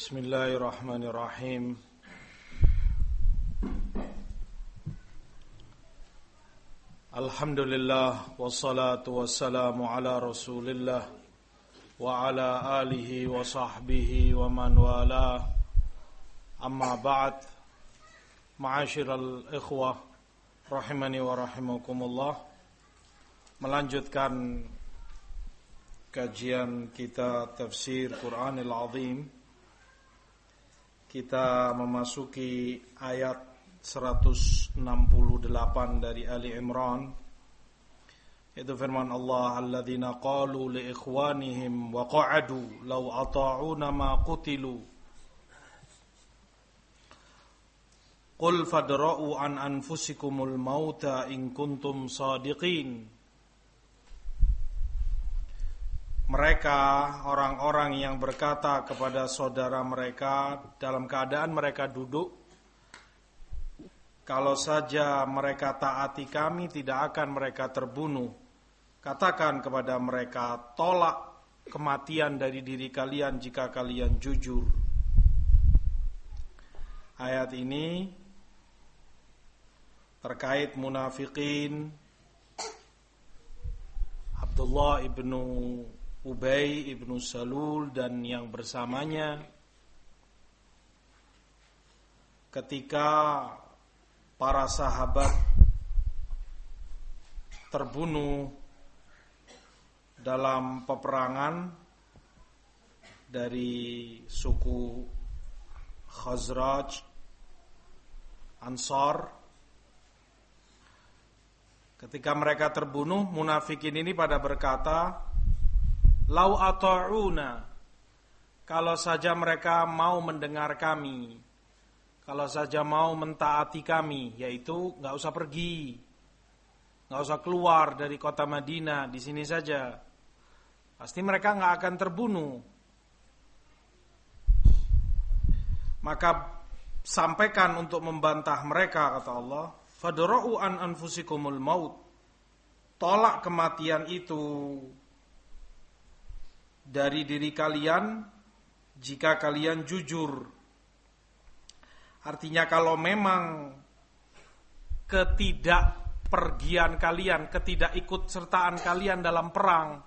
Bismillahirrahmanirrahim. Alhamdulillah wassalatu wassalamu ala Rasulillah wa ala alihi wa sahbihi wa man wala. Amma ba'd. Ma'asyiral ikhwah rahimani wa rahimakumullah. Melanjutkan kajian kita tafsir Quranil Azim. Kita memasuki ayat 168 dari Ali Imran, yaitu firman Allah, alladzina qalu li ikhwanihim wa qa'adu law ata'una ma qutilu qul fadra'u an anfusikumul mauta in kuntum sadiqin. Mereka, orang-orang yang berkata kepada saudara mereka dalam keadaan mereka duduk, kalau saja mereka taati kami tidak akan mereka terbunuh. Katakan kepada mereka, tolak kematian dari diri kalian jika kalian jujur. Ayat ini terkait munafikin, Abdullah ibnu Ubay ibnu Salul dan yang bersamanya ketika para sahabat terbunuh dalam peperangan dari suku Khazraj, Ansar. Ketika mereka terbunuh, munafikin ini pada berkata, lau ata'una, kalau saja mereka mau mendengar kami, kalau saja mau mentaati kami, yaitu gak usah pergi, gak usah keluar dari kota Madinah, di sini saja, pasti mereka gak akan terbunuh. Maka sampaikan untuk membantah mereka, kata Allah, fadra'u an anfusikumul maut, tolak kematian itu dari diri kalian jika kalian jujur. Artinya kalau memang ketidakpergian kalian, ketidakikutsertaan kalian dalam perang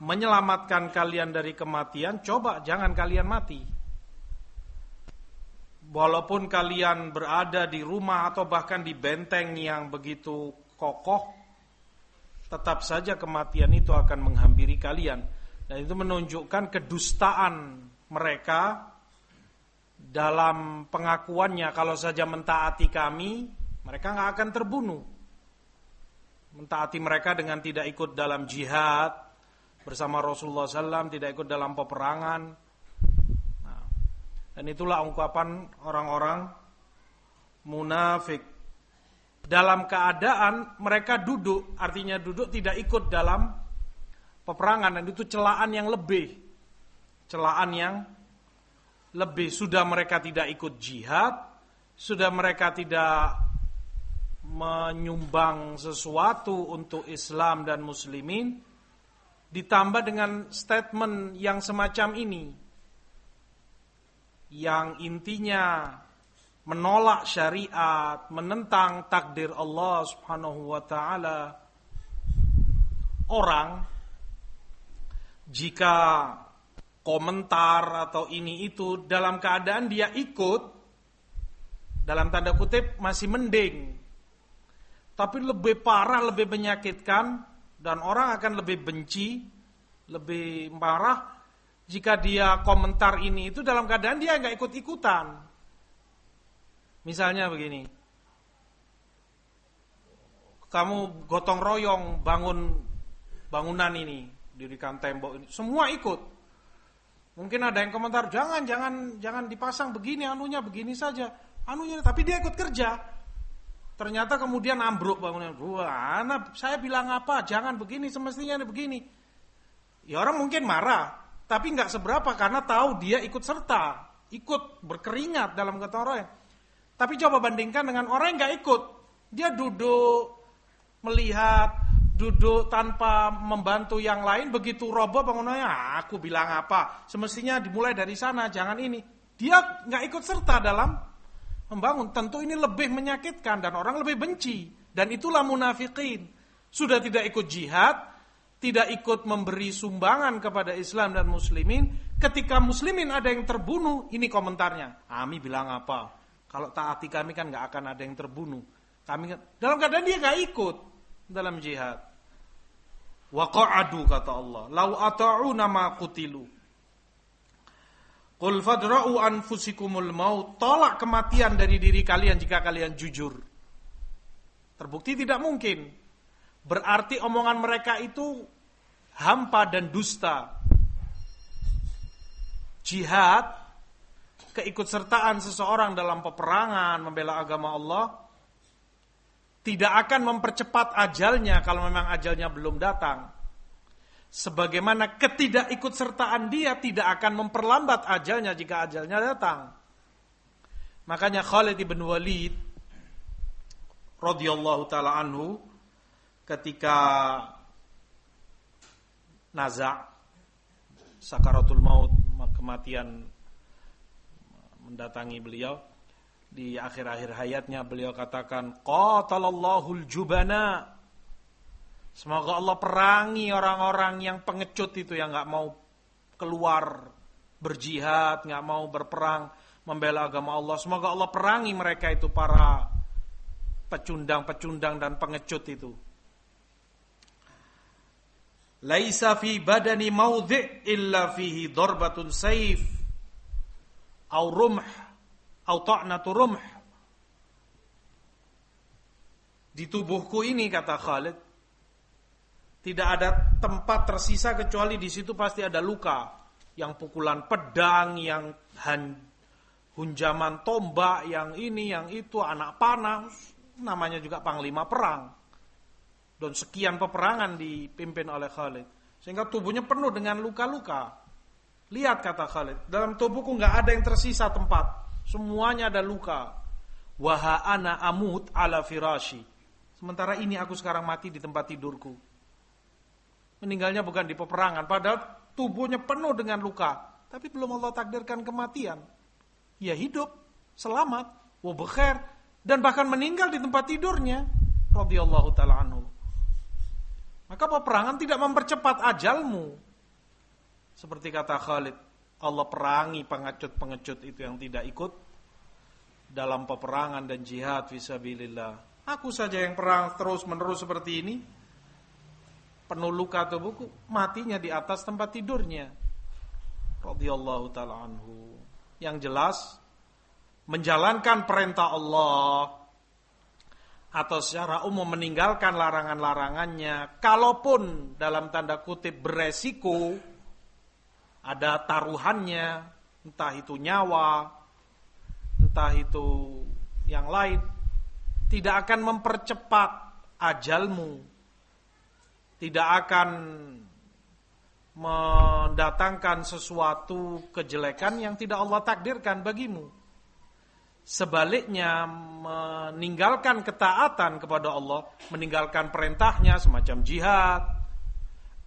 menyelamatkan kalian dari kematian, coba jangan kalian mati. Walaupun kalian berada di rumah atau bahkan di benteng yang begitu kokoh, tetap saja kematian itu akan menghampiri kalian. Dan itu menunjukkan kedustaan mereka dalam pengakuannya, kalau saja mentaati kami, mereka gak akan terbunuh. Mentaati mereka dengan tidak ikut dalam jihad bersama Rasulullah SAW, tidak ikut dalam peperangan. Nah, dan itulah ungkapan orang-orang munafik. Dalam keadaan mereka duduk, artinya duduk tidak ikut dalam peperangan, dan itu celaan yang lebih. Sudah mereka tidak ikut jihad, sudah mereka tidak menyumbang sesuatu untuk Islam dan muslimin, ditambah dengan statement yang semacam ini, yang intinya menolak syariat, menentang takdir Allah Subhanahu wa ta'ala. Orang jika komentar atau ini itu dalam keadaan dia ikut, dalam tanda kutip masih mending, tapi lebih parah, lebih menyakitkan, dan orang akan lebih benci, lebih marah jika dia komentar ini itu dalam keadaan dia gak ikut-ikutan. Misalnya begini, kamu gotong royong bangun bangunan ini, dirikan tembok ini, semua ikut. Mungkin ada yang komentar, jangan dipasang begini, anunya begini saja, anunya, tapi dia ikut kerja. Ternyata kemudian ambruk bangunan. Wah, saya bilang apa? Jangan begini, semestinya begini. Ya orang mungkin marah, tapi nggak seberapa karena tahu dia ikut serta, ikut berkeringat dalam gotong royong. Tapi coba bandingkan dengan orang yang gak ikut. Dia duduk, melihat, duduk tanpa membantu yang lain, begitu roboh bangunannya, aku bilang apa? Semestinya dimulai dari sana, jangan ini. Dia nggak ikut serta dalam membangun. Tentu ini lebih menyakitkan dan orang lebih benci. Dan itulah munafikin. Sudah tidak ikut jihad, tidak ikut memberi sumbangan kepada Islam dan muslimin. Ketika muslimin ada yang terbunuh, ini komentarnya. Kami bilang apa? Kalau taati kami kan nggak akan ada yang terbunuh. Kami dalam keadaan dia nggak ikut dalam jihad. Wa qa'adu kata Allah, lau ata'una ma qutilu. Qul fadra'u anfusikumul maut, tolak kematian dari diri kalian jika kalian jujur. Terbukti tidak mungkin. Berarti omongan mereka itu hampa dan dusta. Jihad, keikutsertaan seseorang dalam peperangan membela agama Allah tidak akan mempercepat ajalnya kalau memang ajalnya belum datang. Sebagaimana ketidakikutsertaan dia tidak akan memperlambat ajalnya jika ajalnya datang. Makanya Khalid bin Walid radhiyallahu taala anhu ketika naza' sakaratul maut, kematian mendatangi beliau, di akhir-akhir hayatnya beliau katakan, qatalallahul jubana. Semoga Allah perangi orang-orang yang pengecut itu, yang gak mau keluar berjihad, gak mau berperang membela agama Allah. Semoga Allah perangi mereka itu, para pecundang-pecundang dan pengecut itu. Laisa fi badani maudhi' illa fihi darbatun saif au rumh au ta'natu rumh. Di tubuhku ini, kata Khalid, tidak ada tempat tersisa kecuali di situ pasti ada luka, yang pukulan pedang, yang hunjaman tombak, yang ini, yang itu, anak panah, namanya juga panglima perang. Dan sekian peperangan dipimpin oleh Khalid, sehingga tubuhnya penuh dengan luka-luka. Lihat, kata Khalid, dalam tubuhku nggak ada yang tersisa tempat, semuanya ada luka. Wa ana amut ala firashi. Sementara ini aku sekarang mati di tempat tidurku. Meninggalnya bukan di peperangan, padahal tubuhnya penuh dengan luka, tapi belum Allah takdirkan kematian. Ya hidup, selamat, wa bekhair, dan bahkan meninggal di tempat tidurnya, radhiyallahu taala anhu. Maka peperangan tidak mempercepat ajalmu. Seperti kata Khalid, Allah perangi pengecut-pengecut itu yang tidak ikut dalam peperangan dan jihad fisabilillah. Aku saja yang perang terus-menerus seperti ini, penuh luka tubuhku, matinya di atas tempat tidurnya, radhiyallahu taala anhu. Yang jelas, menjalankan perintah Allah atau secara umum meninggalkan larangan-larangannya, kalaupun dalam tanda kutip beresiko, ada taruhannya, entah itu nyawa, entah itu yang lain, tidak akan mempercepat ajalmu, tidak akan mendatangkan sesuatu kejelekan yang tidak Allah takdirkan bagimu. Sebaliknya, meninggalkan ketaatan kepada Allah, meninggalkan perintahnya semacam jihad,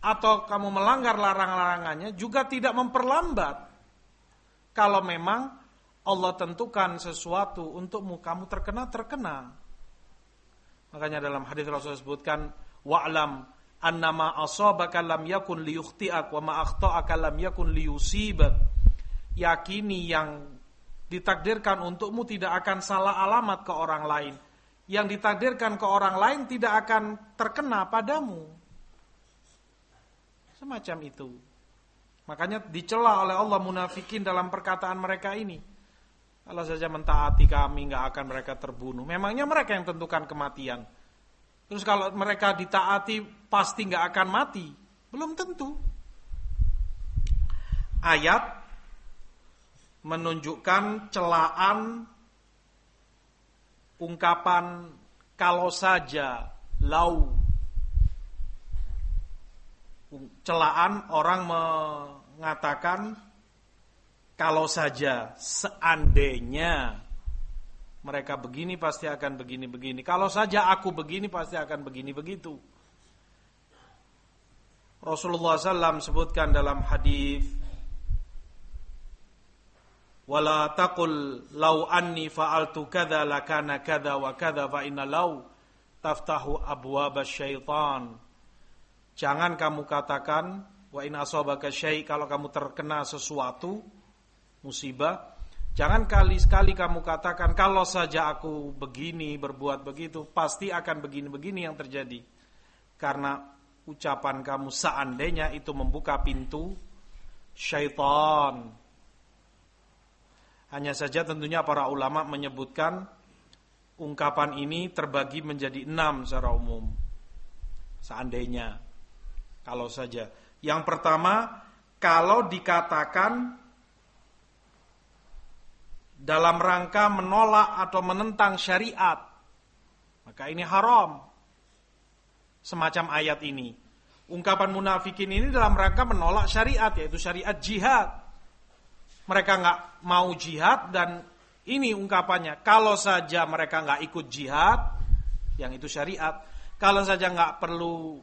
atau kamu melanggar larang-larangannya, juga tidak memperlambat. Kalau memang Allah tentukan sesuatu untukmu, kamu terkena. Makanya dalam hadis Rasul sebutkan, wa'lam annama asabaka lam yakun liyukhti'ak wa ma akhta'aka lam yakun liyusibak. Yakini yang ditakdirkan untukmu tidak akan salah alamat ke orang lain. Yang ditakdirkan ke orang lain tidak akan terkena padamu. Semacam itu. Makanya dicela oleh Allah munafikin dalam perkataan mereka ini. Kalau saja mentaati kami, gak akan mereka terbunuh. Memangnya mereka yang tentukan kematian. Terus kalau mereka ditaati pasti gak akan mati? Belum tentu. Ayat menunjukkan celaan ungkapan kalau saja, lau. Celaan orang mengatakan kalau saja, seandainya mereka begini pasti akan begini-begini. Kalau saja aku begini pasti akan begini-begitu. Rasulullah SAW sebutkan dalam hadis, wala taqul law anni fa'altu kadza lakana kadza wa kadza fa inna law taftahu abwabasy syaitan. Jangan kamu katakan wa in asabaka syai', kalau kamu terkena sesuatu musibah, jangan kali-sekali kamu katakan kalau saja aku begini, berbuat begitu, pasti akan begini-begini yang terjadi. Karena ucapan kamu seandainya itu membuka pintu syaitan. Hanya saja tentunya para ulama menyebutkan ungkapan ini terbagi menjadi 6 secara umum. Seandainya, kalau saja. Yang pertama, kalau dikatakan dalam rangka menolak atau menentang syariat, maka ini haram. Semacam ayat ini. Ungkapan munafikin ini dalam rangka menolak syariat, yaitu syariat jihad. Mereka nggak mau jihad, dan ini ungkapannya. Kalau saja mereka nggak ikut jihad, yang itu syariat. Kalau saja nggak perlu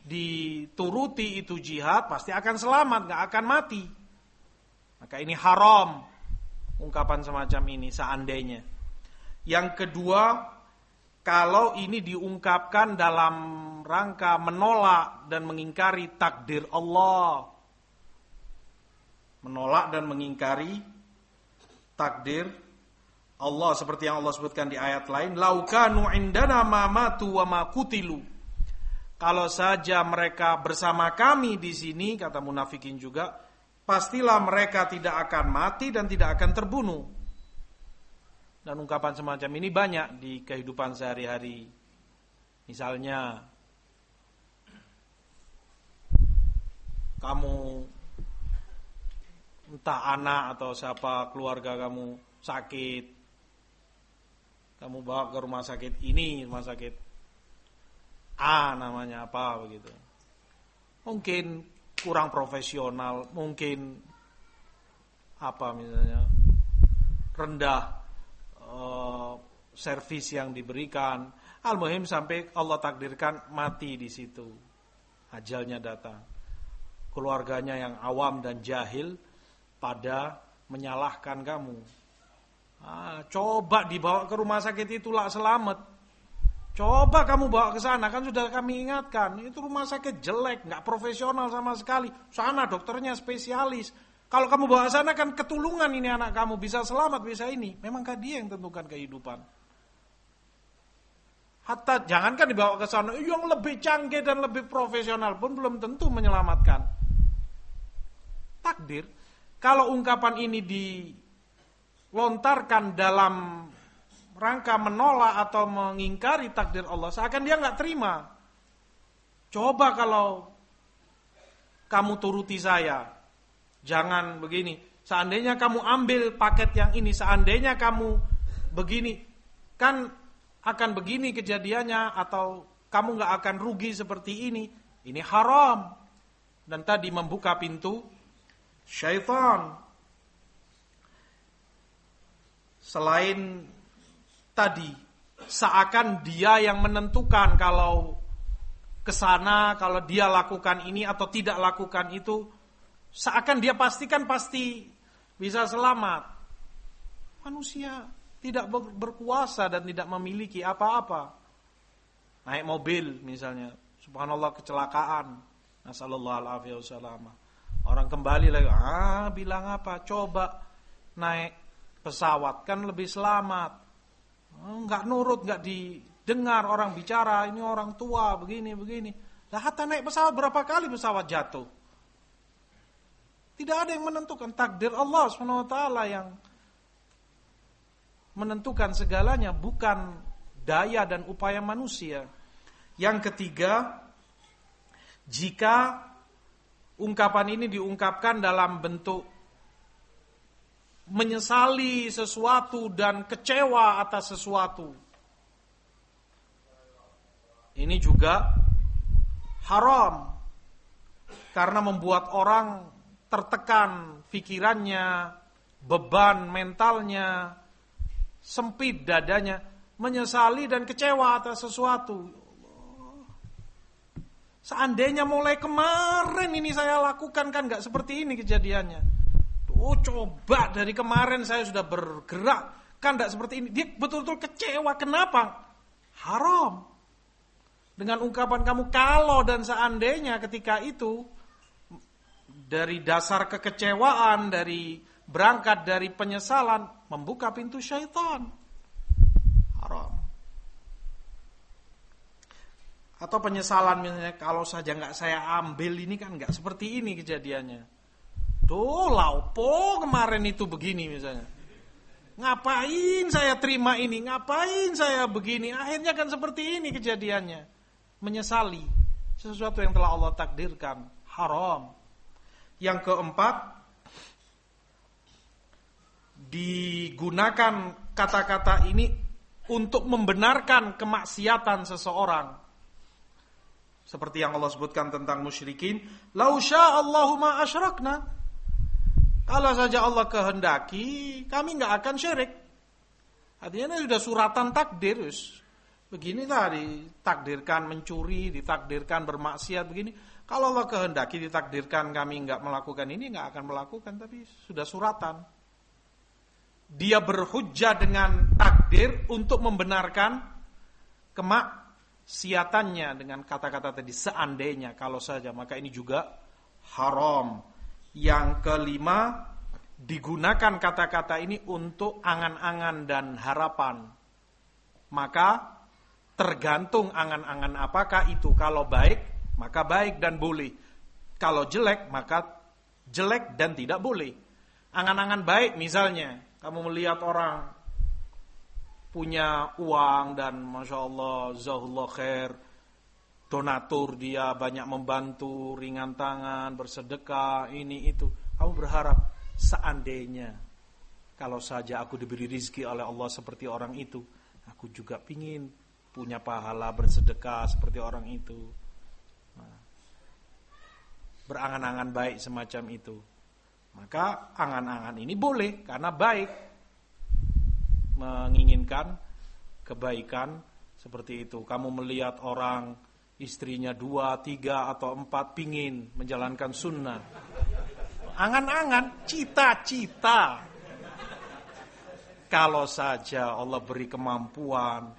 dituruti itu jihad, pasti akan selamat, nggak akan mati. Maka ini haram. Ungkapan semacam ini seandainya. Yang kedua, kalau ini diungkapkan dalam rangka menolak dan mengingkari takdir Allah. Menolak dan mengingkari takdir Allah, seperti yang Allah sebutkan di ayat lain, laukanu indana ma matu wa ma kutilu. Kalau saja mereka bersama kami di sini, kata munafikin juga, pastilah mereka tidak akan mati dan tidak akan terbunuh. Dan ungkapan semacam ini banyak di kehidupan sehari-hari. Misalnya, kamu entah anak atau siapa keluarga kamu sakit, kamu bawa ke rumah sakit ini, rumah sakit A namanya apa begitu. Mungkin kurang profesional, mungkin apa misalnya rendah servis yang diberikan. Al-muhim sampai Allah takdirkan mati di situ, ajalnya datang. Keluarganya yang awam dan jahil pada menyalahkan kamu. Coba dibawa ke rumah sakit itulah selamat. Coba kamu bawa ke sana, kan sudah kami ingatkan, itu rumah sakit jelek, nggak profesional sama sekali. Sana dokternya spesialis. Kalau kamu bawa ke sana kan ketulungan ini anak kamu, bisa selamat, bisa ini. Memangkah dia yang tentukan kehidupan? Hatta jangankan dibawa ke sana, yang lebih canggih dan lebih profesional pun belum tentu menyelamatkan. Takdir. Kalau ungkapan ini dilontarkan dalam rangka menolak atau mengingkari takdir Allah, seakan dia nggak terima. Coba kalau kamu turuti saya, jangan begini. Seandainya kamu ambil paket yang ini, seandainya kamu begini, kan akan begini kejadiannya, atau kamu nggak akan rugi seperti ini. Ini haram. Dan tadi membuka pintu syaitan. Selain tadi, seakan dia yang menentukan kalau kesana, kalau dia lakukan ini atau tidak lakukan itu, seakan dia pastikan pasti bisa selamat. Manusia tidak berkuasa dan tidak memiliki apa-apa. Naik mobil misalnya, subhanallah kecelakaan, nasallallahu alaihi wasallam. Orang kembali lagi, bilang apa? Coba naik pesawat kan lebih selamat. Enggak nurut, enggak didengar orang bicara, ini orang tua begini. Lah hatta naik pesawat berapa kali pesawat jatuh? Tidak ada yang menentukan, takdir Allah SWT yang menentukan segalanya, bukan daya dan upaya manusia. Yang ketiga, jika ungkapan ini diungkapkan dalam bentuk menyesali sesuatu dan kecewa atas sesuatu, ini juga haram, karena membuat orang tertekan pikirannya, beban mentalnya, sempit dadanya, menyesali dan kecewa atas sesuatu. Seandainya mulai kemarin ini saya lakukan, kan gak seperti ini kejadiannya. Oh, coba dari kemarin saya sudah bergerak, kan gak seperti ini. Dia betul-betul kecewa. Kenapa? Haram. Dengan ungkapan kamu kalau dan seandainya, ketika itu dari dasar kekecewaan, dari berangkat dari penyesalan, membuka pintu syaitan. Haram. Atau penyesalan misalnya, kalau saja nggak saya ambil ini kan nggak seperti ini kejadiannya. Tuh, laupo kemarin itu begini misalnya. Ngapain saya terima ini? Ngapain saya begini? Akhirnya kan seperti ini kejadiannya. Menyesali sesuatu yang telah Allah takdirkan. Haram. Yang keempat, digunakan kata-kata ini untuk membenarkan kemaksiatan seseorang. Seperti yang Allah sebutkan tentang musyrikin, "Lau sya'allahu ma asyrakna." Kalau saja Allah kehendaki, kami enggak akan syirik. Artinya ini sudah suratan takdir. Begini tadi, ditakdirkan mencuri, ditakdirkan bermaksiat begini. Kalau Allah kehendaki, ditakdirkan kami enggak melakukan ini, enggak akan melakukan, tapi sudah suratan. Dia berhujjah dengan takdir untuk membenarkan kemaksiatannya dengan kata-kata tadi, seandainya, kalau saja, maka ini juga haram. Yang kelima, digunakan kata-kata ini untuk angan-angan dan harapan. Maka tergantung angan-angan apakah itu. Kalau baik, maka baik dan boleh. Kalau jelek, maka jelek dan tidak boleh. Angan-angan baik misalnya, kamu melihat orang punya uang dan Masya Allah, Jazakallah khair, donatur, dia banyak membantu, ringan tangan, bersedekah, ini itu. Kamu berharap, seandainya, kalau saja aku diberi rizki oleh Allah seperti orang itu, aku juga pingin punya pahala bersedekah seperti orang itu. Nah, berangan-angan baik semacam itu. Maka angan-angan ini boleh, karena baik, menginginkan kebaikan seperti itu. Kamu melihat orang, istrinya 2, 3, atau 4, pingin menjalankan sunnah. Angan-angan, cita-cita. Kalau saja Allah beri kemampuan,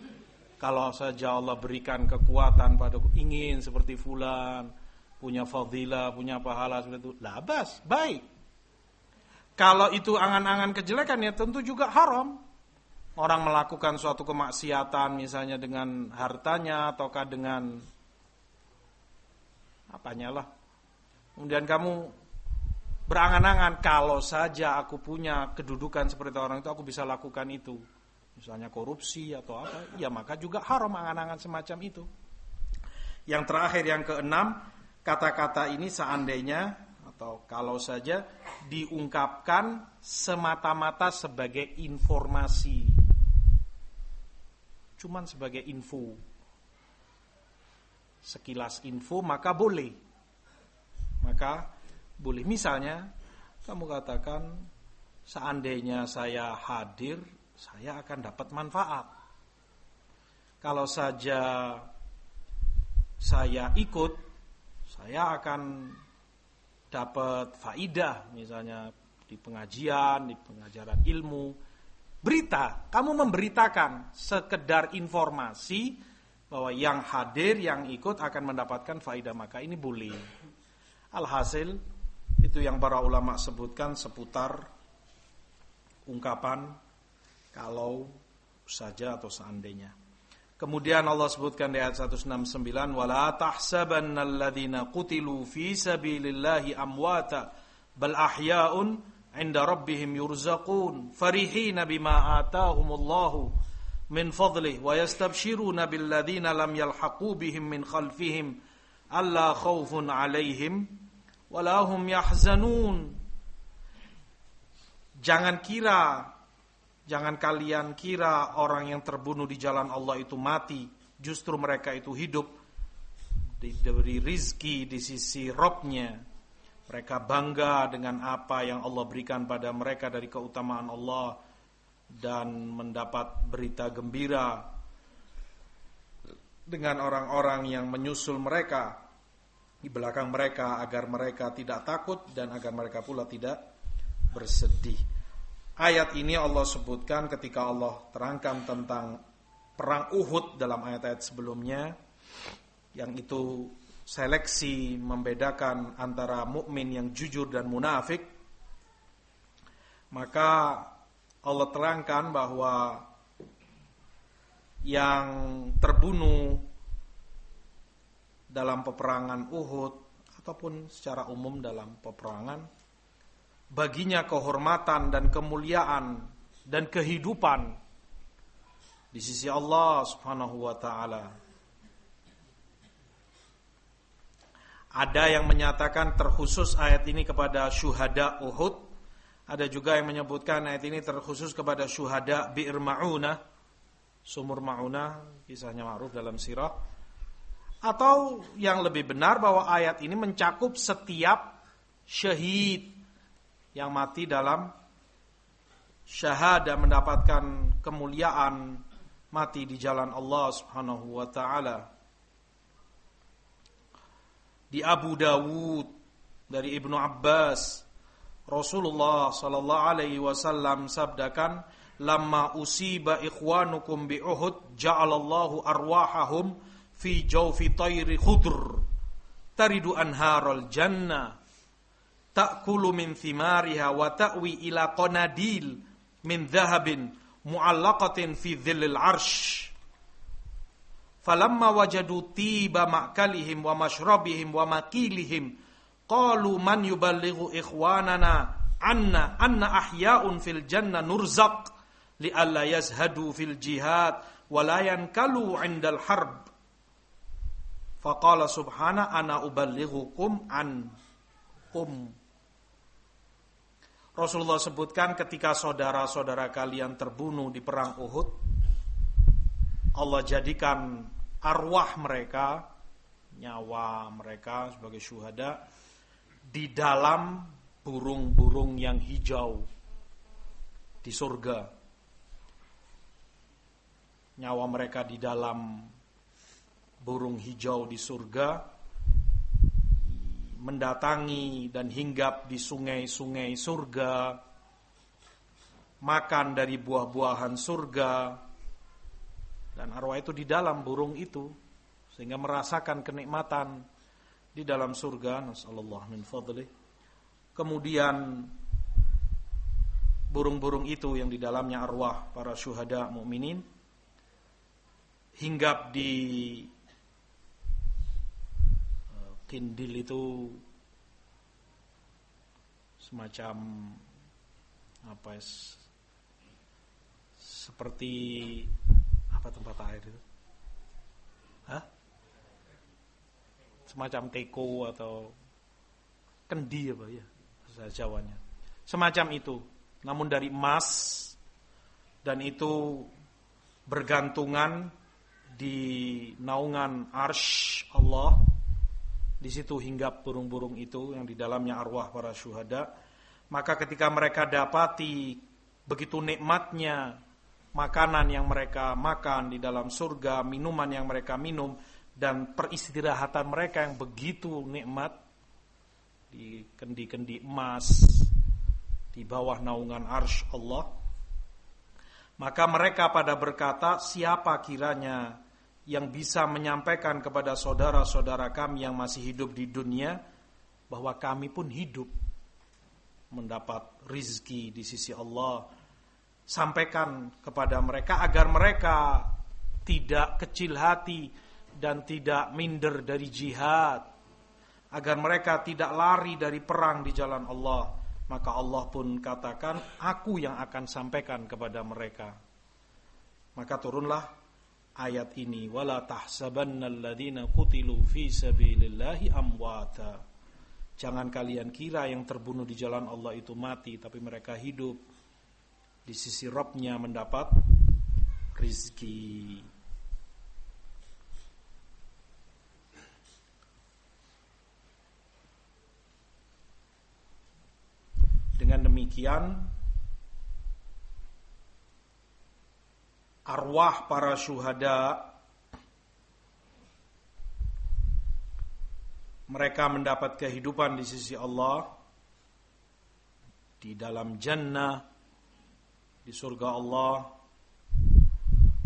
kalau saja Allah berikan kekuatan padaku, ingin seperti fulan, punya fadilah, punya pahala seperti itu, labas, baik. Kalau itu angan-angan kejelekan, ya tentu juga haram. Orang melakukan suatu kemaksiatan misalnya dengan hartanya ataukah dengan apanya lah. Kemudian kamu berangan-angan, kalau saja aku punya kedudukan seperti orang itu, aku bisa lakukan itu. Misalnya korupsi atau apa, ya maka juga haram angan-angan semacam itu. Yang terakhir, yang keenam, kata-kata ini seandainya atau kalau saja diungkapkan semata-mata sebagai informasi, cuman sebagai info, sekilas info, maka boleh. Misalnya kamu katakan, seandainya saya hadir, saya akan dapat manfaat. Kalau saja saya ikut, saya akan dapat faidah, misalnya di pengajian, di pengajaran ilmu. Berita, kamu memberitakan sekedar informasi bahwa yang hadir, yang ikut akan mendapatkan faidah, maka ini boleh. Alhasil, itu yang para ulama sebutkan seputar ungkapan kalau saja atau seandainya. Kemudian Allah sebutkan di ayat 169, wala tahsabanna alladhina qutilu fi sabilillahi amwata bal ahya'un 'inda rabbihim yurzaqun farihina bima ataahumullahu min fadlihi wa yastabshiruna billadhina lam yalhaqu bihim min khalfihim alla khaufun 'alaihim wala hum yahzanun. Jangan kalian kira orang yang terbunuh di jalan Allah itu mati. Justru mereka itu hidup, diberi rizki di sisi Rabb-nya. Mereka bangga dengan apa yang Allah berikan pada mereka dari keutamaan Allah, dan mendapat berita gembira dengan orang-orang yang menyusul mereka. di belakang mereka agar mereka tidak takut dan agar mereka pula tidak bersedih. Ayat ini Allah sebutkan ketika Allah terangkan tentang perang Uhud dalam ayat-ayat sebelumnya, yang itu seleksi membedakan antara mukmin yang jujur dan munafik. Maka Allah terangkan bahwa yang terbunuh dalam peperangan Uhud ataupun secara umum dalam peperangan, baginya kehormatan dan kemuliaan dan kehidupan di sisi Allah Subhanahu wa taala. Ada yang menyatakan terkhusus ayat ini kepada syuhada Uhud, ada juga yang menyebutkan ayat ini terkhusus kepada syuhada Bi'r Ma'unah, sumur Ma'unah, kisahnya ma'ruf dalam sirah. Atau yang lebih benar bahwa ayat ini mencakup setiap syahid yang mati dalam syahadah, mendapatkan kemuliaan mati di jalan Allah Subhanahu wa taala. Di Abu Dawud dari Ibnu Abbas, Rasulullah sallallahu alaihi wasallam sabdakan, "Lamma usiba ikhwanukum bi Uhud, ja'alallahu arwahahum fi jawfi tayri khudr taridu anharul jannah ta'kulu min thimariha wa ta'wi ila qanadil min dhahabin mu'allaqatin fi dhillil arsh falamma wajadu tiba ma'kalihim wa mashrabihim wa makilihim qalu man yuballighu ikhwanana anna ahya'un fil jannah nurzaq li alla yazhadu fil jihad wa la yankalu 'indal harb." Faqala subhana ana uballighukum ankum. Rasulullah sebutkan ketika saudara-saudara kalian terbunuh di perang Uhud, Allah jadikan arwah mereka, nyawa mereka sebagai syuhada di dalam burung-burung yang hijau di surga. Nyawa mereka di dalam burung hijau di surga, mendatangi dan hinggap di sungai-sungai surga, makan dari buah-buahan surga, dan arwah itu di dalam burung itu, sehingga merasakan kenikmatan di dalam surga. Nasallallahu min fadlih. Kemudian burung-burung itu yang di dalamnya arwah para syuhada mukminin hinggap di kindil itu, semacam apa ya, seperti apa tempat air itu? Semacam teko atau kendi apa ya bahasa Jawanya. Semacam itu, namun dari emas, dan itu bergantungan di naungan arsy Allah. Di situ hinggap burung-burung itu yang di dalamnya arwah para syuhada. Maka ketika mereka dapati begitu nikmatnya makanan yang mereka makan di dalam surga, minuman yang mereka minum, dan peristirahatan mereka yang begitu nikmat di kendi-kendi emas di bawah naungan arsy Allah, maka mereka pada berkata, siapa kiranya yang bisa menyampaikan kepada saudara-saudara kami yang masih hidup di dunia bahwa kami pun hidup mendapat rizki di sisi Allah. Sampaikan kepada mereka agar mereka tidak kecil hati dan tidak minder dari jihad, agar mereka tidak lari dari perang di jalan Allah. Maka Allah pun katakan, aku yang akan sampaikan kepada mereka. Maka turunlah ayat ini, wala tahsabannal ladzina qutilu fi sabilillahi amwata. Jangan kalian kira yang terbunuh di jalan Allah itu mati, tapi mereka hidup di sisi Rabb-Nya mendapat rizki. Dengan demikian arwah para syuhada mereka mendapat kehidupan di sisi Allah, di dalam jannah, di surga Allah,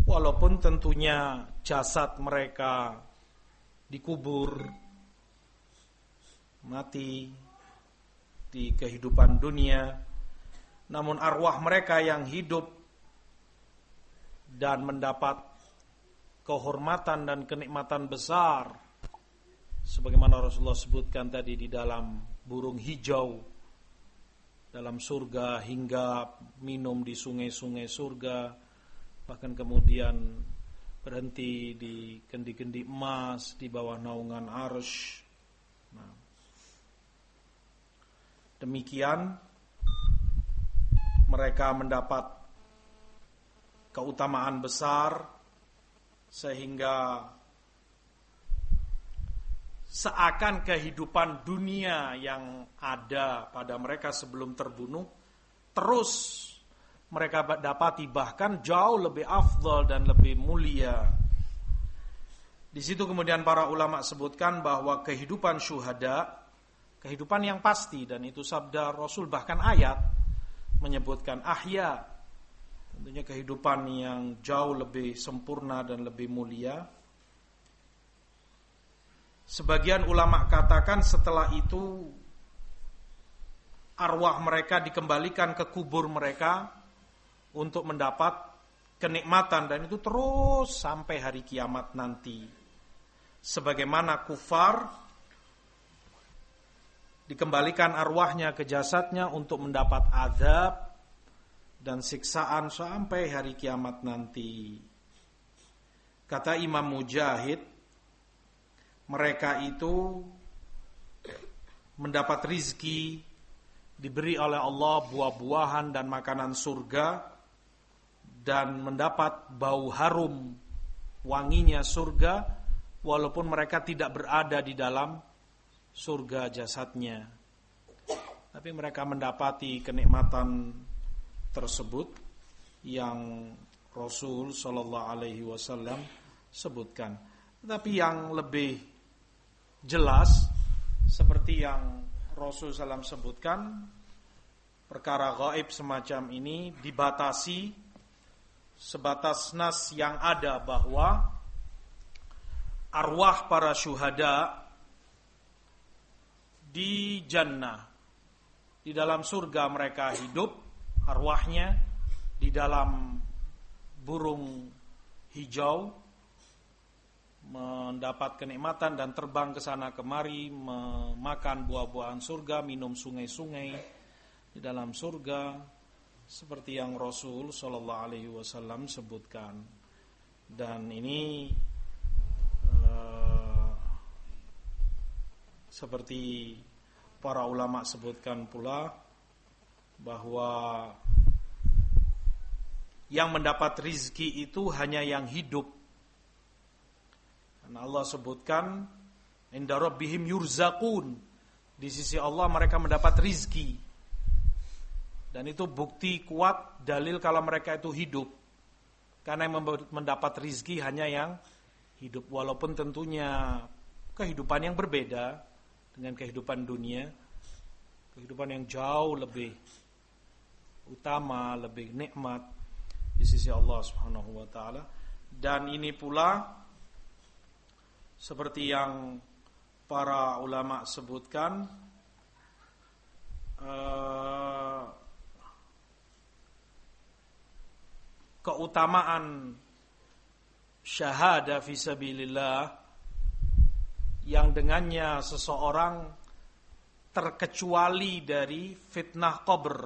walaupun tentunya jasad mereka dikubur, mati di kehidupan dunia, namun arwah mereka yang hidup dan mendapat kehormatan dan kenikmatan besar, sebagaimana Rasulullah sebutkan tadi, di dalam burung hijau dalam surga, hingga minum di sungai-sungai surga, bahkan kemudian berhenti di kendi-kendi emas di bawah naungan arsy. Nah, demikian mereka mendapat keutamaan besar, sehingga seakan kehidupan dunia yang ada pada mereka sebelum terbunuh terus mereka dapati, bahkan jauh lebih afdal dan lebih mulia. Di situ kemudian para ulama sebutkan bahwa kehidupan syuhada, kehidupan yang pasti, dan itu sabda Rasul, bahkan ayat menyebutkan ahya, tentunya kehidupan yang jauh lebih sempurna dan lebih mulia. Sebagian ulama katakan setelah itu arwah mereka dikembalikan ke kubur mereka untuk mendapat kenikmatan, dan itu terus sampai hari kiamat nanti. Sebagaimana kufar dikembalikan arwahnya ke jasadnya untuk mendapat azab dan siksaan sampai hari kiamat nanti. Kata Imam Mujahid, mereka itu mendapat rizki, diberi oleh Allah buah-buahan dan makanan surga, dan mendapat bau harum wanginya surga, walaupun mereka tidak berada di dalam surga jasadnya. Tapi mereka mendapati kenikmatan tersebut yang Rasul Shallallahu Alaihi Wasallam sebutkan. Tetapi yang lebih jelas, seperti yang Rasul SAW sebutkan, perkara gaib semacam ini dibatasi sebatas nas yang ada, bahwa arwah para syuhada di jannah, di dalam surga mereka hidup, arwahnya di dalam burung hijau, mendapat kenikmatan dan terbang ke sana kemari, memakan buah-buahan surga, minum sungai-sungai di dalam surga, seperti yang Rasul Shallallahu Alaihi Wasallam sebutkan. Dan ini seperti para ulama sebutkan pula, bahwa yang mendapat rizki itu hanya yang hidup. Karena Allah sebutkan inda rabbihim yurzaqun, di sisi Allah mereka mendapat rizki. Dan itu bukti kuat, dalil kalau mereka itu hidup. Karena yang mendapat rizki hanya yang hidup, walaupun tentunya kehidupan yang berbeda dengan kehidupan dunia, kehidupan yang jauh lebih utama, lebih nikmat di sisi Allah Subhanahu wa taala. Dan ini pula seperti yang para ulama sebutkan, keutamaan syahada fisabilillah yang dengannya seseorang terkecuali dari fitnah qabr.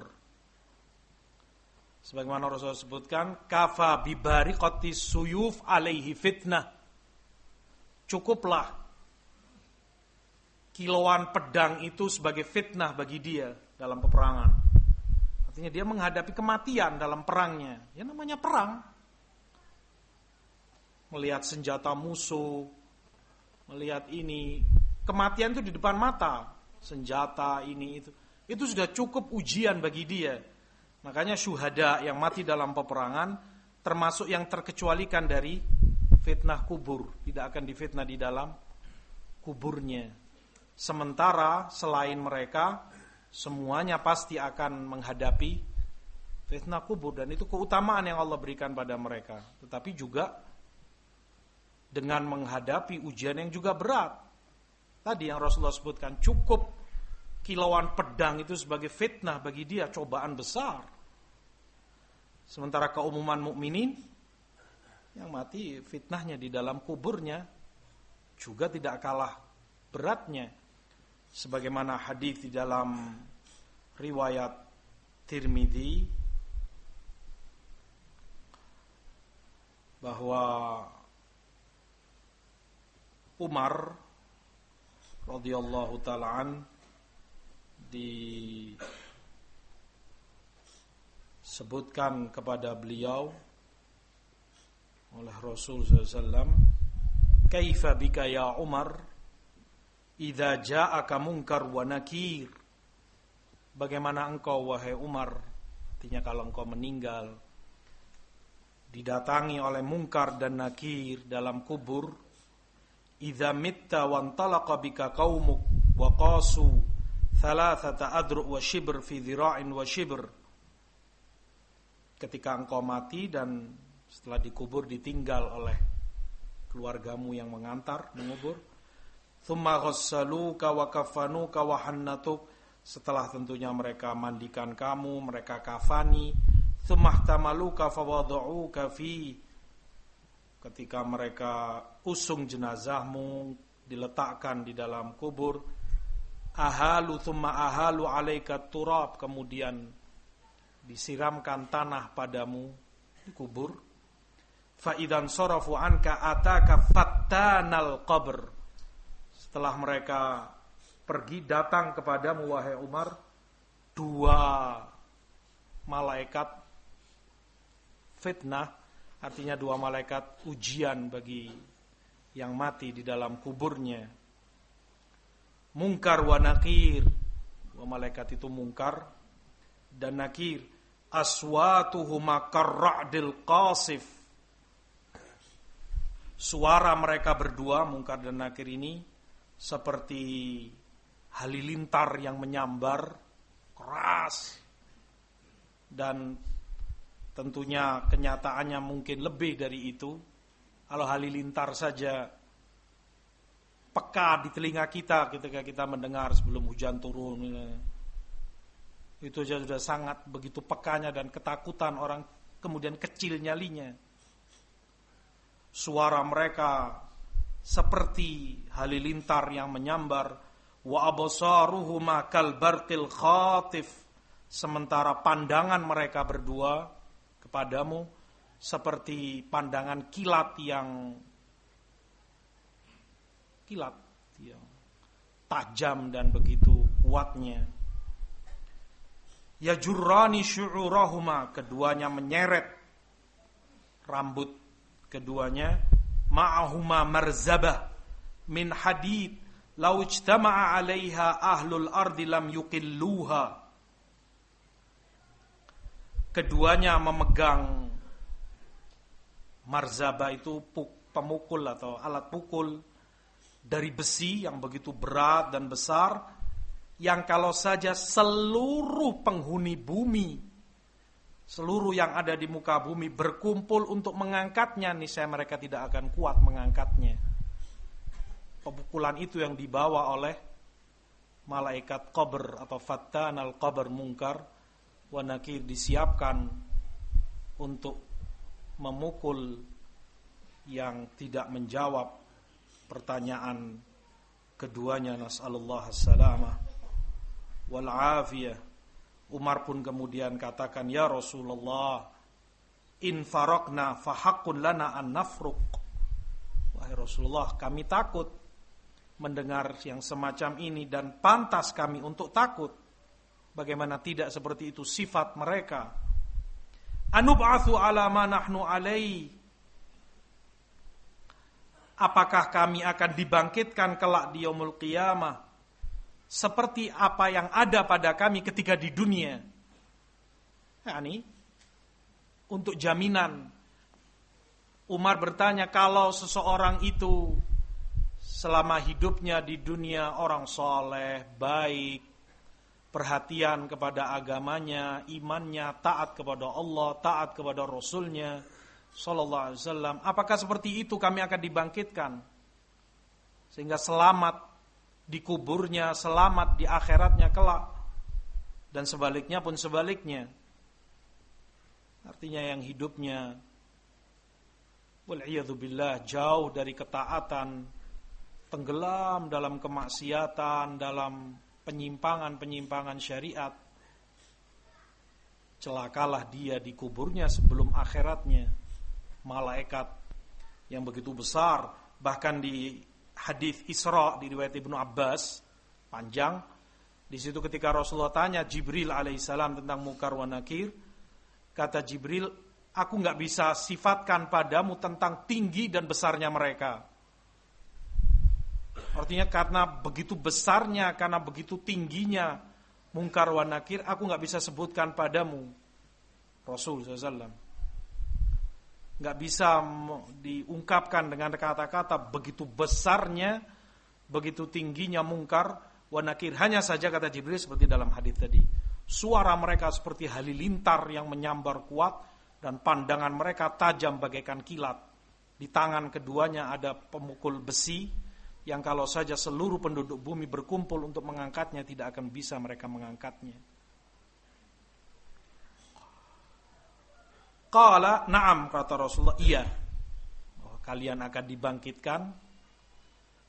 Sebagaimana Rasulullah sebutkan, kafa bibariqati suyuf alaihi fitnah. Cukuplah kiloan pedang itu sebagai fitnah bagi dia dalam peperangan. Artinya dia menghadapi kematian dalam perangnya. Ya namanya perang. Melihat senjata musuh, melihat ini, kematian itu di depan mata, senjata ini itu sudah cukup ujian bagi dia. Makanya syuhada yang mati dalam peperangan termasuk yang terkecualikan dari fitnah kubur, tidak akan difitnah di dalam kuburnya. Sementara selain mereka semuanya pasti akan menghadapi fitnah kubur, dan itu keutamaan yang Allah berikan pada mereka. Tetapi juga dengan menghadapi ujian yang juga berat. Tadi yang Rasulullah sebutkan, cukup kilauan pedang itu sebagai fitnah bagi dia, cobaan besar. Sementara keumuman mukminin yang mati fitnahnya di dalam kuburnya juga tidak kalah beratnya. Sebagaimana hadis di dalam riwayat Tirmidzi bahwa Umar radhiyallahu ta'ala an disebutkan kepada beliau oleh Rasul SAW, "Kaifa bika ya Umar idza ja'aka munkar wa nakir?" Bagaimana engkau wahai Umar, artinya kalau engkau meninggal didatangi oleh munkar dan nakir dalam kubur, idza mitta wa antalaqa bika qaumuk wa qasu thalathata adru' wa shibr fi dhira'in wa shibr. Ketika engkau mati dan setelah dikubur ditinggal oleh keluargamu yang mengantar mengubur, thumma ghassaluka wa kafanuka wa hannatuk, setelah tentunya mereka mandikan kamu, mereka kafani, thumma ihtamaluka fawada'uka fi, ketika mereka usung jenazahmu diletakkan di dalam kubur, ahalu thumma ahalu alaika turab, kemudian disiramkan tanah padamu di kubur, fa idan sarafu anka ataka fattanal qabr, setelah mereka pergi datang kepadamu wahai Umar dua malaikat fitnah, artinya dua malaikat ujian bagi yang mati di dalam kuburnya, Munkar wa Nakir. Dua malaikat itu Munkar dan Nakir, aswatuhuma karra'dil qasif, suara mereka berdua Munkar dan Nakir ini seperti halilintar yang menyambar keras, dan tentunya kenyataannya mungkin lebih dari itu. Kalau halilintar saja peka di telinga kita ketika kita mendengar sebelum hujan turun, itu saja sudah sangat begitu pekanya dan ketakutan orang, kemudian kecil nyalinya. Suara mereka seperti halilintar yang menyambar, wa absaruhuma kal barqil khatif, sementara pandangan mereka berdua kepadamu seperti pandangan kilat yang tajam dan begitu kuatnya. Yajurrani syu'urahuma, keduanya menyeret rambut keduanya, ma'ahuma marzabah min hadid lau ijtama'a 'alaiha ahlul ardi lam yuqilluha. Keduanya memegang marzabah, itu pemukul atau alat pukul dari besi yang begitu berat dan besar, yang kalau saja seluruh penghuni bumi, seluruh yang ada di muka bumi berkumpul untuk mengangkatnya, niscaya mereka tidak akan kuat mengangkatnya. Pemukulan itu yang dibawa oleh malaikat qabr atau fattanal qabr, Munkar wa Nakir, disiapkan untuk memukul yang tidak menjawab pertanyaan keduanya. Nas'alullah as-salamah wal afiyah. Umar pun kemudian katakan, ya Rasulullah, in faraqna fahaqqun lana an nafruq. Wahai Rasulullah, kami takut mendengar yang semacam ini dan pantas kami untuk takut. Bagaimana tidak seperti itu sifat mereka. Anub'atsu ala ma nahnu alai, apakah kami akan dibangkitkan kelak di yaumul qiyamah seperti apa yang ada pada kami ketika di dunia? Yani untuk jaminan. Umar bertanya, kalau seseorang itu selama hidupnya di dunia orang soleh, baik, perhatian kepada agamanya, imannya, taat kepada Allah, taat kepada Rasulnya sallallahu alaihi wasallam. Apakah seperti itu kami akan dibangkitkan sehingga selamat di kuburnya, selamat di akhiratnya kelak, dan sebaliknya pun sebaliknya. Artinya yang hidupnya wal'iyadzubillah jauh dari ketaatan, tenggelam dalam kemaksiatan, dalam penyimpangan-penyimpangan syariat, celakalah dia di kuburnya sebelum akhiratnya. Malaikat yang begitu besar, bahkan di hadis Isra di riwayat Ibnu Abbas panjang, di situ ketika Rasulullah tanya Jibril alaihissalam tentang Munkar wa Nakir, kata Jibril, aku nggak bisa sifatkan padamu tentang tinggi dan besarnya mereka. Artinya karena begitu besarnya, karena begitu tingginya Munkar wa Nakir, aku nggak bisa sebutkan padamu. Rasul SAW nggak bisa diungkapkan dengan kata-kata begitu besarnya, begitu tingginya Munkar wa Nakir. Hanya saja kata Jibril seperti dalam hadis tadi, suara mereka seperti halilintar yang menyambar kuat, dan pandangan mereka tajam bagaikan kilat. Di tangan keduanya ada pemukul besi yang kalau saja seluruh penduduk bumi berkumpul untuk mengangkatnya, tidak akan bisa mereka mengangkatnya. Qala na'am, kata Rasulullah, iya. Kalian akan dibangkitkan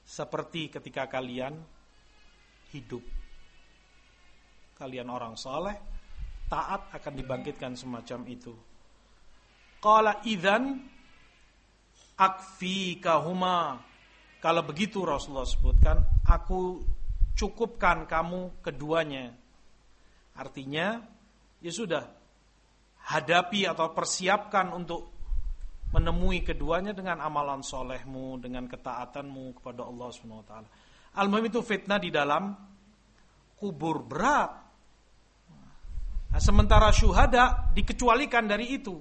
seperti ketika kalian hidup. Kalian orang saleh, taat, akan dibangkitkan semacam itu. Qala idzan akfikahuma. Kalau begitu Rasulullah sebutkan, aku cukupkan kamu keduanya. Artinya, ya sudah, hadapi atau persiapkan untuk menemui keduanya dengan amalan solehmu, dengan ketaatanmu kepada Allah SWT. Al-muhim itu fitnah di dalam kubur berat. Nah, sementara syuhada dikecualikan dari itu,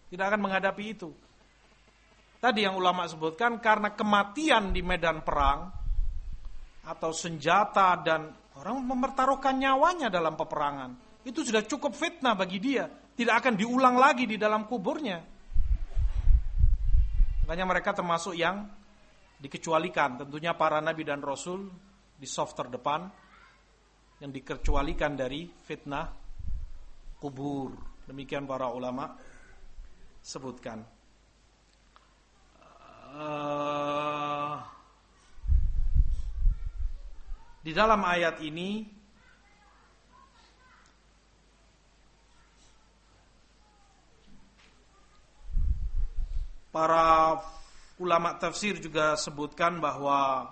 tidak akan menghadapi itu. Tadi yang ulama sebutkan, karena kematian di medan perang atau senjata dan orang mempertaruhkan nyawanya dalam peperangan, itu sudah cukup fitnah bagi dia, tidak akan diulang lagi di dalam kuburnya. Makanya mereka termasuk yang dikecualikan. Tentunya para nabi dan rasul di saf terdepan yang dikecualikan dari fitnah kubur. Demikian para ulama sebutkan. Di dalam ayat ini para ulama tafsir juga sebutkan bahwa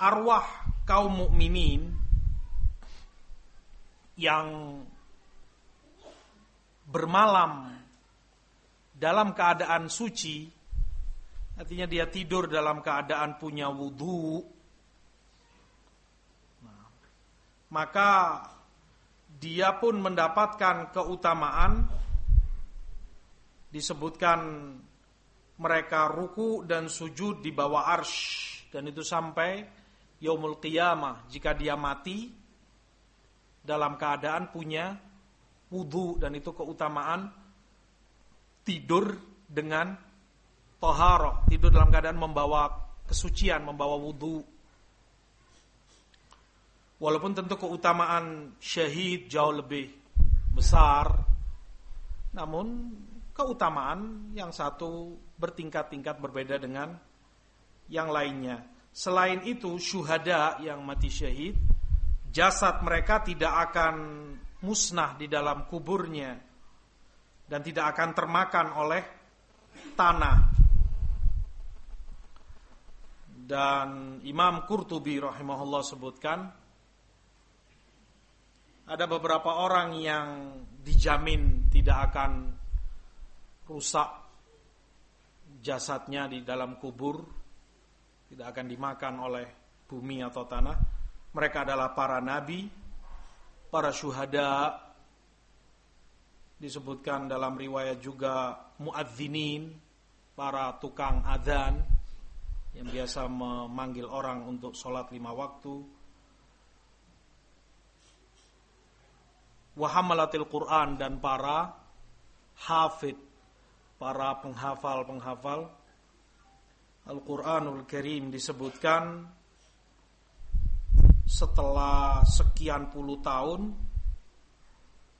arwah kaum mukminin yang bermalam dalam keadaan suci, artinya dia tidur dalam keadaan punya wudu, maka dia pun mendapatkan keutamaan. Disebutkan mereka ruku dan sujud di bawah arsy, dan itu sampai yaumul qiyamah. Jika dia mati dalam keadaan punya wudu, dan itu keutamaan tidur dengan taharah, tidur dalam keadaan membawa kesucian, membawa wudu. Walaupun tentu keutamaan syahid jauh lebih besar, namun keutamaan yang satu bertingkat-tingkat berbeda dengan yang lainnya. Selain itu, syuhada yang mati syahid, jasad mereka tidak akan musnah di dalam kuburnya dan tidak akan termakan oleh tanah. Dan Imam Qurtubi rahimahullah sebutkan, ada beberapa orang yang dijamin tidak akan rusak jasadnya di dalam kubur, tidak akan dimakan oleh bumi atau tanah. Mereka adalah para nabi, para syuhada, disebutkan dalam riwayat juga muadzinin, para tukang adzan yang biasa memanggil orang untuk sholat 5 waktu, wa hamalatil Quran, dan para hafid, para penghafal Al-Quranul Karim. Disebutkan setelah sekian puluh tahun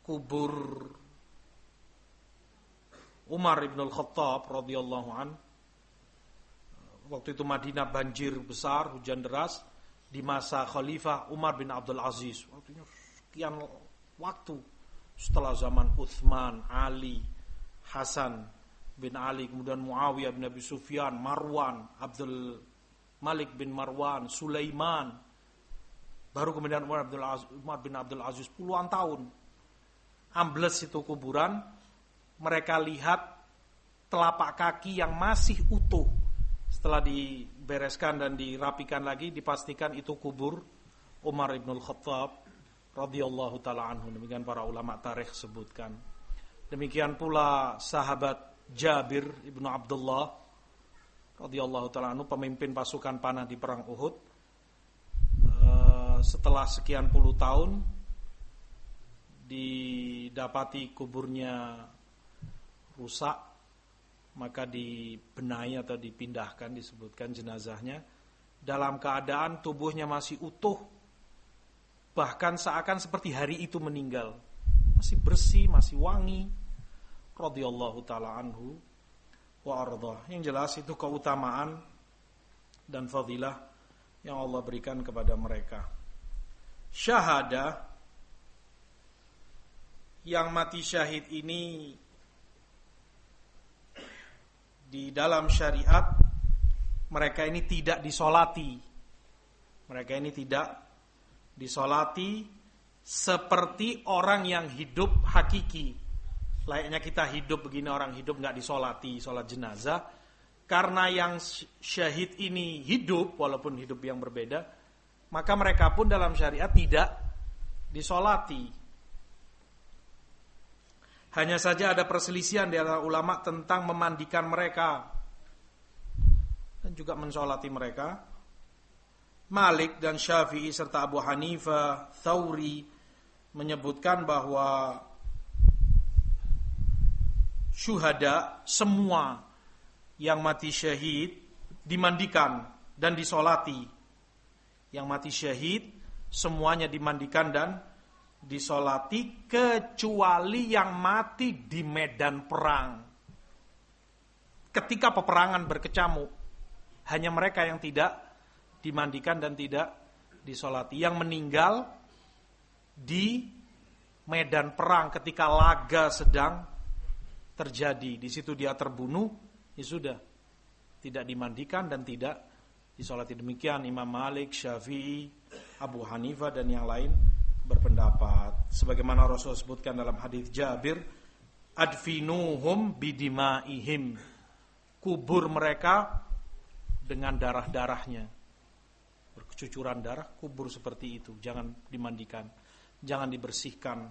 kubur Umar ibn al-Khattab radhiyallahu an, waktu itu Madinah banjir besar, hujan deras di masa Khalifah Umar bin Abdul Aziz. Waktunya sekian waktu setelah zaman Utsman, Ali, Hasan bin Ali, kemudian Muawiyah bin Abi Sufyan, Marwan, Abdul Malik bin Marwan, Sulaiman, baru kemudian Umar bin Abdul Aziz, puluhan tahun. Ambles itu kuburan, mereka lihat telapak kaki yang masih utuh. Setelah dibereskan dan dirapikan lagi, dipastikan itu kubur Umar ibn al-Khattab radhiyallahu ta'ala anhu. Demikian para ulama tarikh sebutkan. Demikian pula sahabat Jabir ibnu Abdullah radhiyallahu ta'ala anhu, pemimpin pasukan panah di perang Uhud. Setelah sekian puluh tahun didapati kuburnya rusak, maka dibenahi atau dipindahkan, disebutkan jenazahnya dalam keadaan tubuhnya masih utuh, bahkan seakan seperti hari itu meninggal, masih bersih, masih wangi, radhiyallahu ta'ala anhu wa ardhah. Yang jelas itu keutamaan dan fadilah yang Allah berikan kepada mereka. Syahadah, yang mati syahid ini di dalam syariat mereka ini tidak disolati. Mereka ini tidak disolati seperti orang yang hidup hakiki. Layaknya kita hidup begini, orang hidup nggak disolati, sholat jenazah. Karena yang syahid ini hidup, walaupun hidup yang berbeda, maka mereka pun dalam syariat tidak disolati. Hanya saja ada perselisihan di antara ulama tentang memandikan mereka dan juga mensolati mereka. Malik dan Syafi'i serta Abu Hanifah, Tsauri menyebutkan bahwa syuhada, semua yang mati syahid dimandikan dan disolati. Yang mati syahid semuanya dimandikan dan disolati, kecuali yang mati di medan perang. Ketika peperangan berkecamuk, hanya mereka yang tidak dimandikan dan tidak disolati. Yang meninggal di medan perang ketika laga sedang terjadi, di situ dia terbunuh, ya sudah, tidak dimandikan dan tidak disolati. Demikian Imam Malik, Syafi'i, Abu Hanifah dan yang lain berpendapat. Sebagaimana Rasul sebutkan dalam hadis Jabir, adfinuhum bidimaihim, kubur mereka dengan darah-darahnya, berkecucuran darah, kubur seperti itu, jangan dimandikan, jangan dibersihkan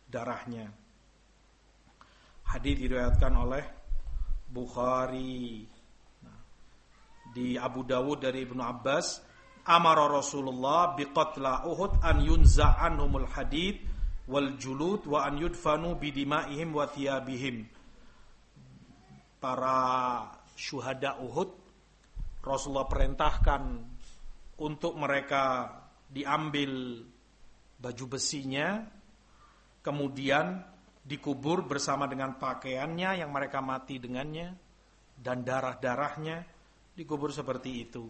darahnya. Hadis diriwayatkan oleh Bukhari. Di Abu Dawud dari Ibnu Abbas, amara Rasulullah biqatla Uhud an yunza anhumul hadid wal julud wa an yudfanu bidimaihim wa thiyabihim. Para syuhada Uhud, Rasulullah perintahkan untuk mereka diambil baju besinya, kemudian dikubur bersama dengan pakaiannya yang mereka mati dengannya, dan darah-darahnya dikubur seperti itu.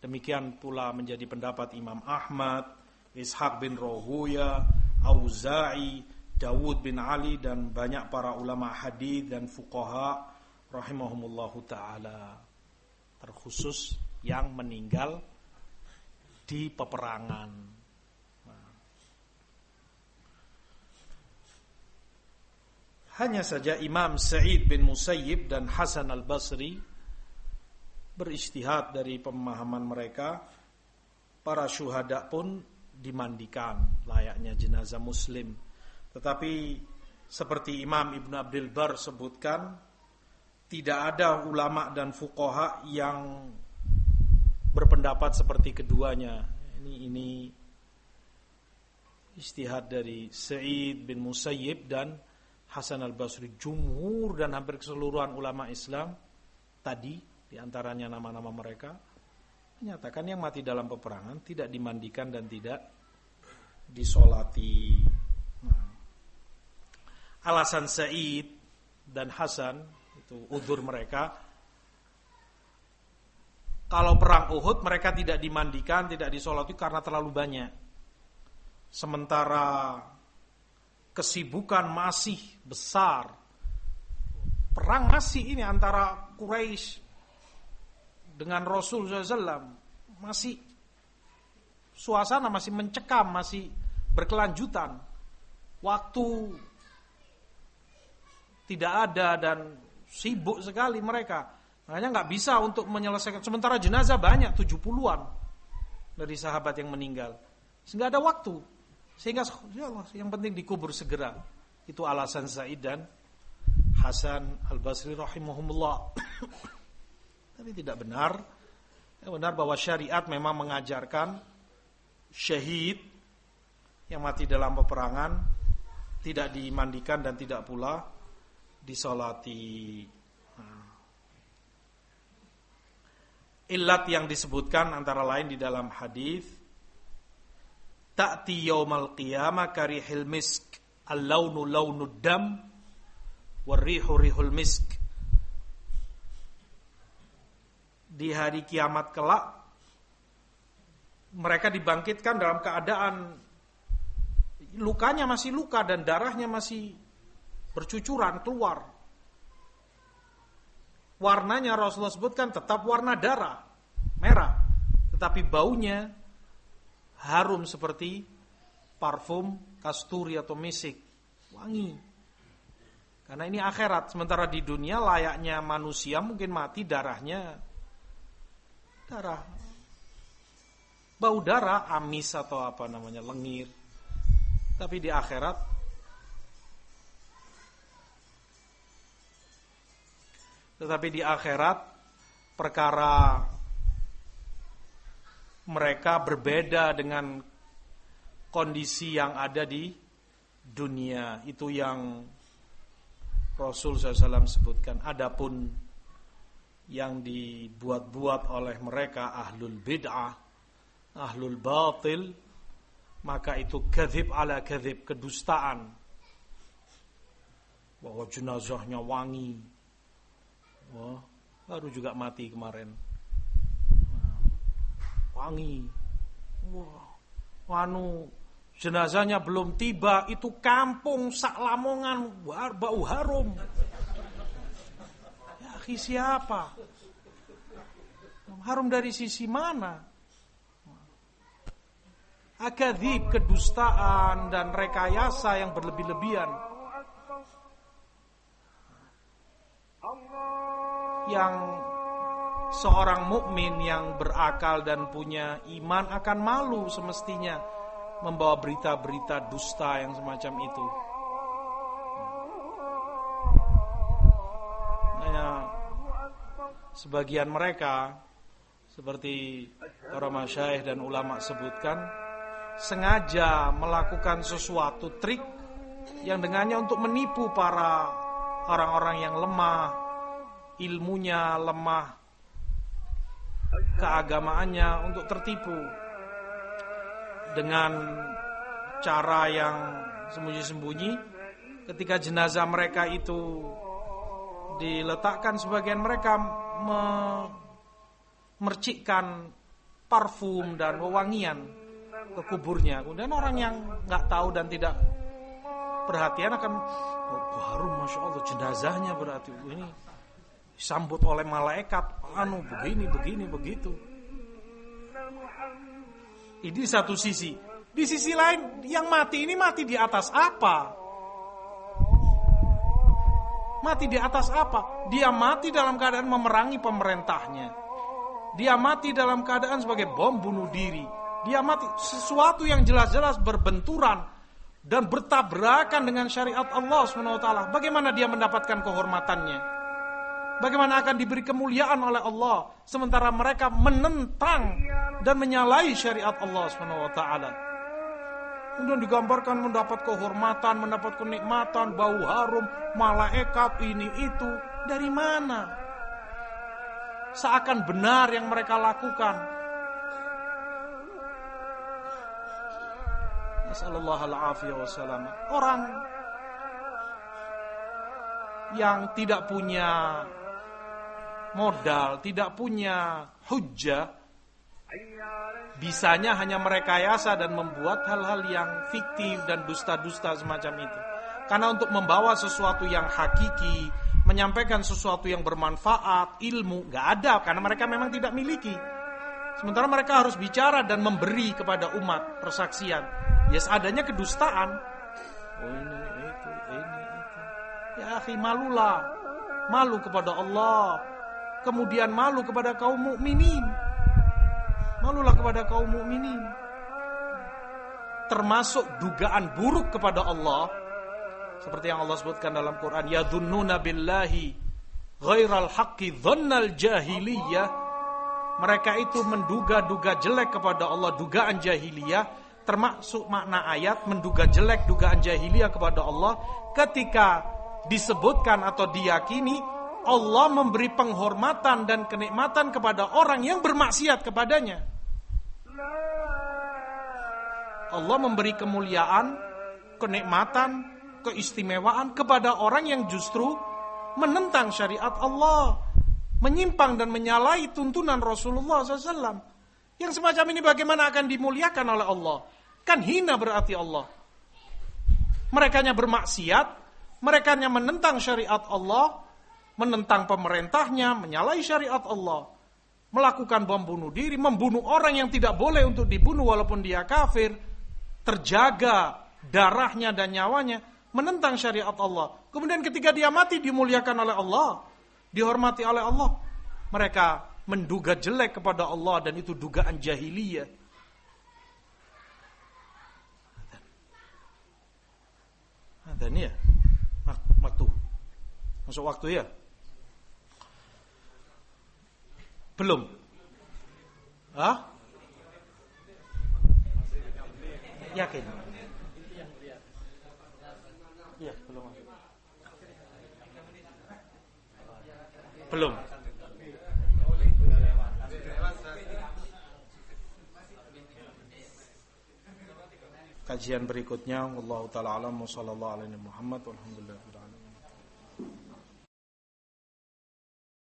Demikian pula menjadi pendapat Imam Ahmad, Ishaq bin Rahuya, Auza'i, Dawud bin Ali dan banyak para ulama hadis dan fuqaha rahimahumullahu ta'ala, terkhusus yang meninggal di peperangan. Hanya saja Imam Sa'id bin Musayyib dan Hasan al-Basri berijtihad dari pemahaman mereka, para syuhada pun dimandikan layaknya jenazah muslim. Tetapi seperti Imam Ibn Abdul Bar sebutkan, tidak ada ulama dan fuqaha yang berpendapat seperti keduanya. Ini ijtihad dari Sa'id bin Musayyib dan Hasan al-Basri. Jumhur dan hampir keseluruhan ulama Islam tadi, diantaranya nama-nama mereka, menyatakan yang mati dalam peperangan tidak dimandikan dan tidak disolati. Alasan Sa'id dan Hasan, itu udzur mereka, kalau perang Uhud mereka tidak dimandikan, tidak disolati karena terlalu banyak. Sementara kesibukan masih besar. Perang masih ini antara Quraisy dengan Rasul SAW. Masih suasana masih mencekam, masih berkelanjutan. Waktu tidak ada dan sibuk sekali mereka. Makanya gak bisa untuk menyelesaikan. Sementara jenazah banyak, 70-an dari sahabat yang meninggal. Sehingga ada waktu. Sehingga ya Allah, yang penting dikubur segera. Itu alasan Sa'id dan Hasan al-Basri rahimahumullah. Tapi tidak benar. Yang benar bahwa syariat memang mengajarkan syahid yang mati dalam peperangan tidak dimandikan dan tidak pula disolati. Illat yang disebutkan antara lain di dalam hadis, ta'ti yaumal qiyamah karihil misk, al-launu launud dam, warrihu rihul misk. Di hari kiamat kelak mereka dibangkitkan dalam keadaan lukanya masih luka dan darahnya masih bercucuran keluar. Warnanya Rasulullah sebutkan tetap warna darah, merah, tetapi baunya harum seperti parfum kasturi atau misik, wangi. Karena ini akhirat. Sementara di dunia layaknya manusia mungkin mati darahnya darah, bau darah, amis atau apa namanya, lengir. Tapi di akhirat perkara mereka berbeda dengan kondisi yang ada di dunia. Itu yang Rasul SAW sebutkan. Adapun yang dibuat-buat oleh mereka ahlul bid'ah, ahlul batil, maka itu kadzib ala kadzib, kedustaan. Bahwa jenazahnya wangi. Wah, baru juga mati kemarin. Wangi. Wah, jenazahnya belum tiba, itu kampung sak Lamongan bau harum. Ya, siapa? Harum dari sisi mana? Akadzib, kedustaan dan rekayasa yang berlebih-lebihan. Yang seorang mukmin yang berakal dan punya iman akan malu semestinya membawa berita-berita dusta yang semacam itu. Nah, sebagian mereka seperti para masyayikh dan ulama sebutkan sengaja melakukan sesuatu trik yang dengannya untuk menipu para orang-orang yang lemah ilmunya, lemah keagamaannya, untuk tertipu dengan cara yang sembunyi-sembunyi. Ketika jenazah mereka itu diletakkan, sebagian mereka memercikkan parfum dan wewangian ke kuburnya. Kemudian orang yang nggak tahu dan tidak perhatian akan harum, masya Allah, jenazahnya berarti ini disambut oleh malaikat, begini, begitu. Ini satu sisi. Di sisi lain, yang mati ini mati di atas apa? Mati di atas apa? Dia mati dalam keadaan memerangi pemerintahnya. Dia mati dalam keadaan sebagai bom bunuh diri. Dia mati sesuatu yang jelas-jelas berbenturan dan bertabrakan dengan syariat Allah SWT. Bagaimana dia mendapatkan kehormatannya? Bagaimana akan diberi kemuliaan oleh Allah sementara mereka menentang dan menyalahi syariat Allah Subhanahu wa taala. Kemudian digambarkan mendapat kehormatan, mendapat kenikmatan, bau harum, malaikat ini itu. Dari mana? Seakan benar yang mereka lakukan. Nasallallahu alaihi wasallam. Orang yang tidak punya modal, tidak punya hujjah, bisanya hanya merekayasa dan membuat hal-hal yang fiktif dan dusta-dusta semacam itu. Karena untuk membawa sesuatu yang hakiki, menyampaikan sesuatu yang bermanfaat, ilmu, gak ada, karena mereka memang tidak miliki. Sementara mereka harus bicara dan memberi kepada umat persaksian. Ya seadanya kedustaan. Oh ini itu. Ya akhi, malulah. Malu kepada Allah. Kemudian malu kepada kaum mukminin. Malulah kepada kaum mukminin. Termasuk dugaan buruk kepada Allah, seperti yang Allah sebutkan dalam Quran, yadhunnuna billahi ghairal haqqi dhannal jahiliyah. Mereka itu menduga-duga jelek kepada Allah, dugaan jahiliyah. Termasuk makna ayat menduga jelek, dugaan jahiliyah kepada Allah ketika disebutkan atau diyakini Allah memberi penghormatan dan kenikmatan kepada orang yang bermaksiat kepadanya. Allah memberi kemuliaan, kenikmatan, keistimewaan kepada orang yang justru menentang syariat Allah, menyimpang dan menyalahi tuntunan Rasulullah SAW. Yang semacam ini bagaimana akan dimuliakan oleh Allah? Kan hina berarti Allah. Merekanya bermaksiat, merekanya menentang syariat Allah, menentang pemerintahnya, menyalahi syariat Allah, melakukan bom bunuh diri, membunuh orang yang tidak boleh untuk dibunuh walaupun dia kafir, terjaga darahnya dan nyawanya, menentang syariat Allah. Kemudian ketika dia mati dimuliakan oleh Allah, dihormati oleh Allah. Mereka menduga jelek kepada Allah dan itu dugaan jahiliyah. Dan ya, waktu masuk waktu ya. Belum. Hah? Yakin? Iya, belum. Belum. Kajian berikutnya, wallahu taala alam, sallallahu alaihi Muhammad, walhamdulillah.